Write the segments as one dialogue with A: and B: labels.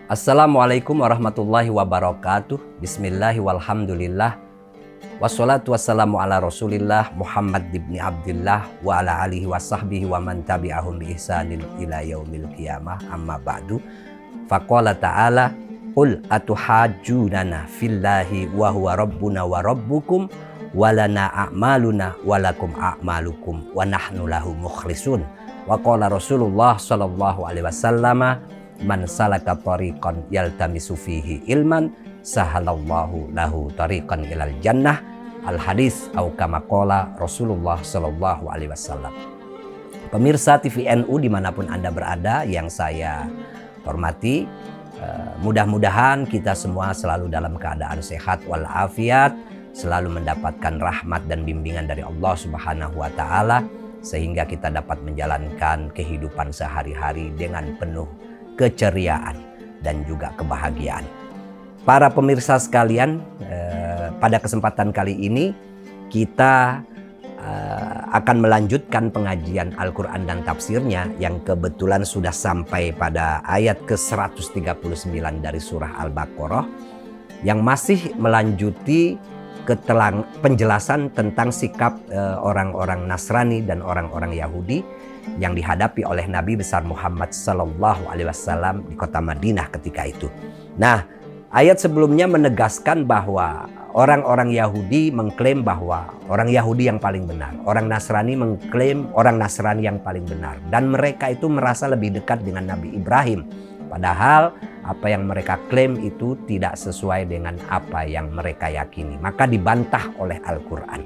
A: Assalamualaikum warahmatullahi wabarakatuh. Bismillahi walhamdulillah. Wassalatu wassalamu ala rasulillah Muhammad ibn Abdillah wa ala alihi wa sahbihi wa man tabi'ahum bi ihsanin ila yaumil qiyamah, amma ba'du. Faqala ta'ala qul atuhajjunana fillahi wa huwa rabbuna wa rabbukum wa lana a'maluna wa lakum a'malukum wa nahnu lahu mukhlisun. Wa qala Rasulullah sallallahu alaihi wasallam, man salaka tariqan yaltamisu fihi ilman sahalallahu lahu tariqan ilal jannah. Al hadis au kama qala Rasulullah sallallahu alaihi wasallam. Pemirsa TVNU dimanapun Anda berada yang saya hormati, mudah-mudahan kita semua selalu dalam keadaan sehat walafiat, selalu mendapatkan rahmat dan bimbingan dari Allah Subhanahu wa taala, sehingga kita dapat menjalankan kehidupan sehari-hari dengan penuh keceriaan dan juga kebahagiaan. Para pemirsa sekalian, pada kesempatan kali ini kita akan melanjutkan pengajian Al-Quran dan tafsirnya yang kebetulan sudah sampai pada ayat ke-139 dari surah Al-Baqarah, yang masih melanjuti penjelasan tentang sikap orang-orang Nasrani dan orang-orang Yahudi yang dihadapi oleh Nabi besar Muhammad sallallahu alaihi wasallam di kota Madinah ketika itu. Nah, ayat sebelumnya menegaskan bahwa orang-orang Yahudi mengklaim bahwa orang Yahudi yang paling benar, orang Nasrani mengklaim orang Nasrani yang paling benar, dan mereka itu merasa lebih dekat dengan Nabi Ibrahim. Padahal apa yang mereka klaim itu tidak sesuai dengan apa yang mereka yakini. Maka dibantah oleh Al-Quran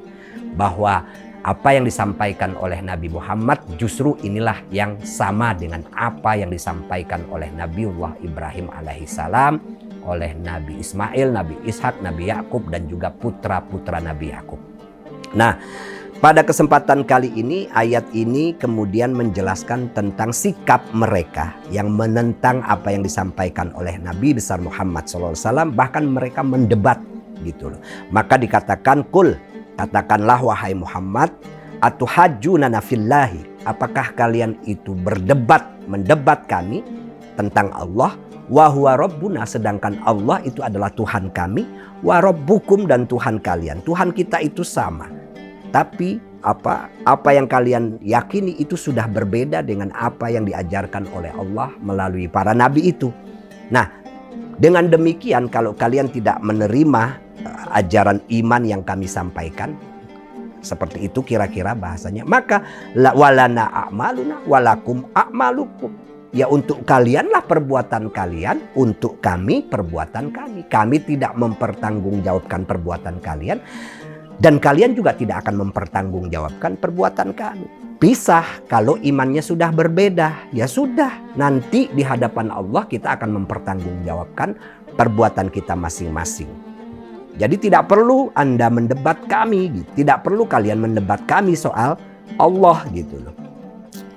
A: bahwa apa yang disampaikan oleh Nabi Muhammad justru inilah yang sama dengan apa yang disampaikan oleh Nabiullah Ibrahim alaihissalam, oleh Nabi Ismail, Nabi Ishak, Nabi Yakub, dan juga putra-putra Nabi Yakub. Nah, pada kesempatan kali ini ayat ini kemudian menjelaskan tentang sikap mereka yang menentang apa yang disampaikan oleh Nabi besar Muhammad SAW, bahkan mereka mendebat gitu loh. Maka dikatakan kul, katakanlah wahai Muhammad, atuhajjunana fillahi, apakah kalian itu mendebat kami tentang Allah, wa huwa rabbuna, sedangkan Allah itu adalah Tuhan kami, wa rabbukum, dan Tuhan kalian. Tuhan kita itu sama. Tapi apa yang kalian yakini itu sudah berbeda dengan apa yang diajarkan oleh Allah melalui para nabi itu. Nah, dengan demikian kalau kalian tidak menerima ajaran iman yang kami sampaikan, seperti itu kira-kira bahasanya, maka walana a'maluna walakum a'malukum, ya untuk kalianlah perbuatan kalian, untuk kami perbuatan kami. Kami tidak mempertanggungjawabkan perbuatan kalian, dan kalian juga tidak akan mempertanggungjawabkan perbuatan kami. Pisah kalau imannya sudah berbeda, ya sudah, nanti di hadapan Allah kita akan mempertanggungjawabkan perbuatan kita masing-masing. Jadi tidak perlu Anda mendebat kami, gitu. Tidak perlu kalian mendebat kami soal Allah gitu loh.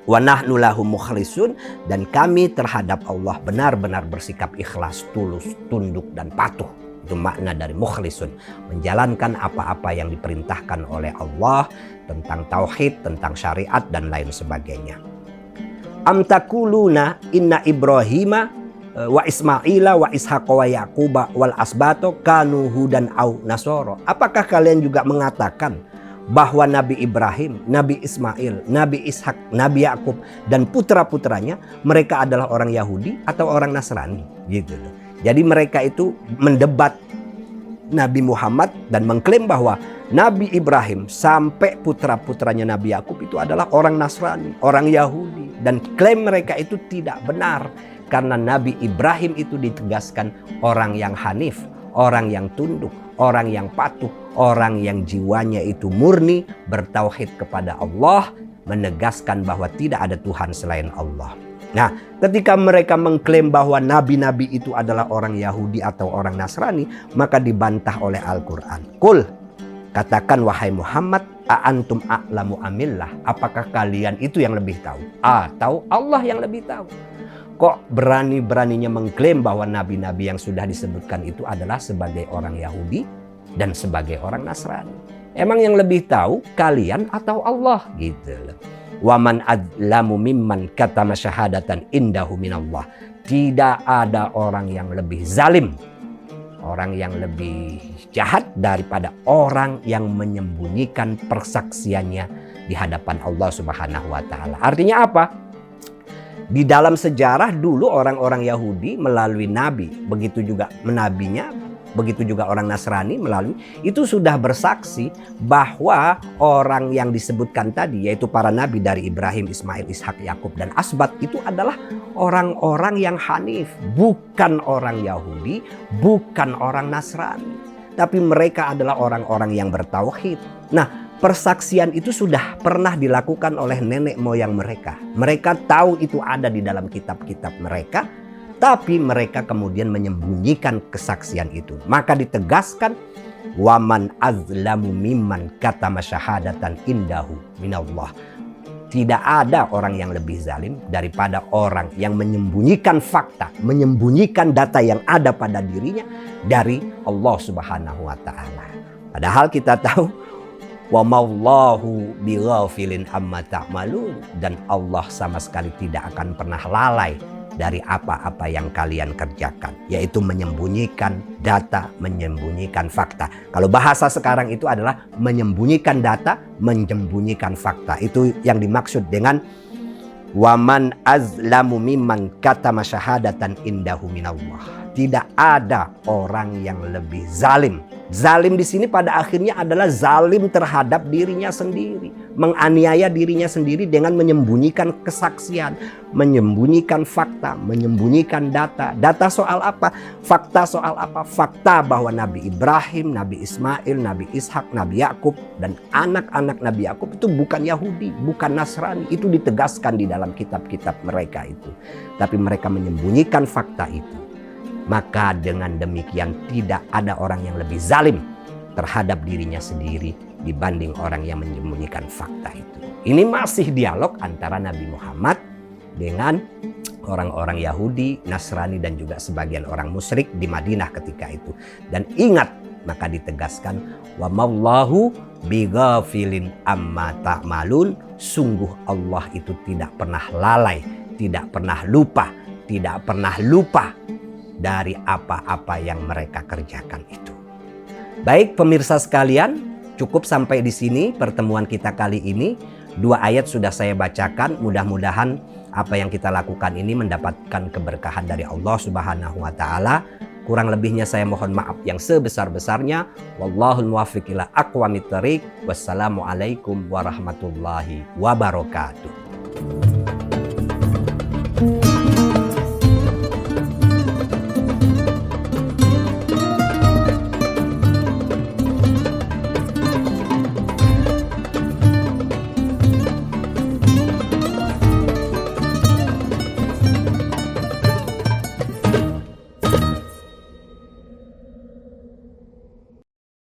A: Wa nahnu lahu mukhlisun, dan kami terhadap Allah benar-benar bersikap ikhlas, tulus, tunduk, dan patuh. Itu makna dari mukhlisun, menjalankan apa-apa yang diperintahkan oleh Allah tentang tauhid, tentang syariat, dan lain sebagainya. Am taquluna inna Ibrahima wa Ismaila wa Ishaqa wa Yaquba wal asbato kanu hudan au nasoro. Apakah kalian juga mengatakan bahwa Nabi Ibrahim, Nabi Ismail, Nabi Ishak, Nabi Yakub, dan putra-putranya mereka adalah orang Yahudi atau orang Nasrani gitu loh. Jadi mereka itu mendebat Nabi Muhammad dan mengklaim bahwa Nabi Ibrahim sampai putra-putranya Nabi Yakub itu adalah orang Nasrani, orang Yahudi. Dan klaim mereka itu tidak benar, karena Nabi Ibrahim itu ditegaskan orang yang hanif, orang yang tunduk, orang yang patuh, orang yang jiwanya itu murni bertauhid kepada Allah, menegaskan bahwa tidak ada Tuhan selain Allah. Nah, ketika mereka mengklaim bahwa nabi-nabi itu adalah orang Yahudi atau orang Nasrani, maka dibantah oleh Al-Quran. Kul, katakan wahai Muhammad, a'antum a'lamu amillah, apakah kalian itu yang lebih tahu atau Allah yang lebih tahu? Kok berani-beraninya mengklaim bahwa nabi-nabi yang sudah disebutkan itu adalah sebagai orang Yahudi dan sebagai orang Nasrani? Emang yang lebih tahu kalian atau Allah gitu loh. Waman adlamu mimman katama syahadatan indahu minallah. Tidak ada orang yang lebih zalim, orang yang lebih jahat daripada orang yang menyembunyikan persaksiannya di hadapan Allah Subhanahu wa Ta'ala. Artinya apa? Di dalam sejarah dulu orang-orang Yahudi melalui nabi, begitu juga menabinya, begitu juga orang Nasrani melalui itu sudah bersaksi bahwa orang yang disebutkan tadi, yaitu para nabi dari Ibrahim, Ismail, Ishak, Yakub dan Asbat, itu adalah orang-orang yang hanif, bukan orang Yahudi, bukan orang Nasrani, tapi mereka adalah orang-orang yang bertauhid. Nah, persaksian itu sudah pernah dilakukan oleh nenek moyang mereka. Mereka tahu itu ada di dalam kitab-kitab mereka, tapi mereka kemudian menyembunyikan kesaksian itu. Maka ditegaskan, waman azlamu mimman katama syahadatan indahu minallah. Tidak ada orang yang lebih zalim daripada orang yang menyembunyikan fakta, menyembunyikan data yang ada pada dirinya dari Allah Subhanahu wa Ta'ala. Padahal kita tahu, wa mallahu bighafilin amma ta'malun, dan Allah sama sekali tidak akan pernah lalai dari apa-apa yang kalian kerjakan, yaitu menyembunyikan data, menyembunyikan fakta. Kalau bahasa sekarang itu adalah menyembunyikan data, menyembunyikan fakta. Itu yang dimaksud dengan waman azlamu mimman katama syahadatan indahu minallah. Tidak ada orang yang lebih zalim. Zalim di sini pada akhirnya adalah zalim terhadap dirinya sendiri, menganiaya dirinya sendiri dengan menyembunyikan kesaksian, menyembunyikan fakta, menyembunyikan data. Data soal apa? Fakta soal apa? Fakta bahwa Nabi Ibrahim, Nabi Ismail, Nabi Ishak, Nabi Yakub dan anak-anak Nabi Yakub itu bukan Yahudi, bukan Nasrani. Itu ditegaskan di dalam kitab-kitab mereka itu. Tapi mereka menyembunyikan fakta itu. Maka dengan demikian tidak ada orang yang lebih zalim terhadap dirinya sendiri dibanding orang yang menyembunyikan fakta itu. Ini masih dialog antara Nabi Muhammad dengan orang-orang Yahudi, Nasrani dan juga sebagian orang musyrik di Madinah ketika itu. Dan ingat, maka ditegaskan, wa mallahu bighafilin amma ta'malun. Sungguh Allah itu tidak pernah lalai, tidak pernah lupa dari apa-apa yang mereka kerjakan itu. Baik pemirsa sekalian, cukup sampai di sini pertemuan kita kali ini. 2 ayat sudah saya bacakan. Mudah-mudahan apa yang kita lakukan ini mendapatkan keberkahan dari Allah Subhanahu wa Ta'ala. Kurang lebihnya saya mohon maaf yang sebesar-besarnya. Wallahul muwaffiq ila aqwamit thoriq. Wassalamualaikum warahmatullahi wabarakatuh.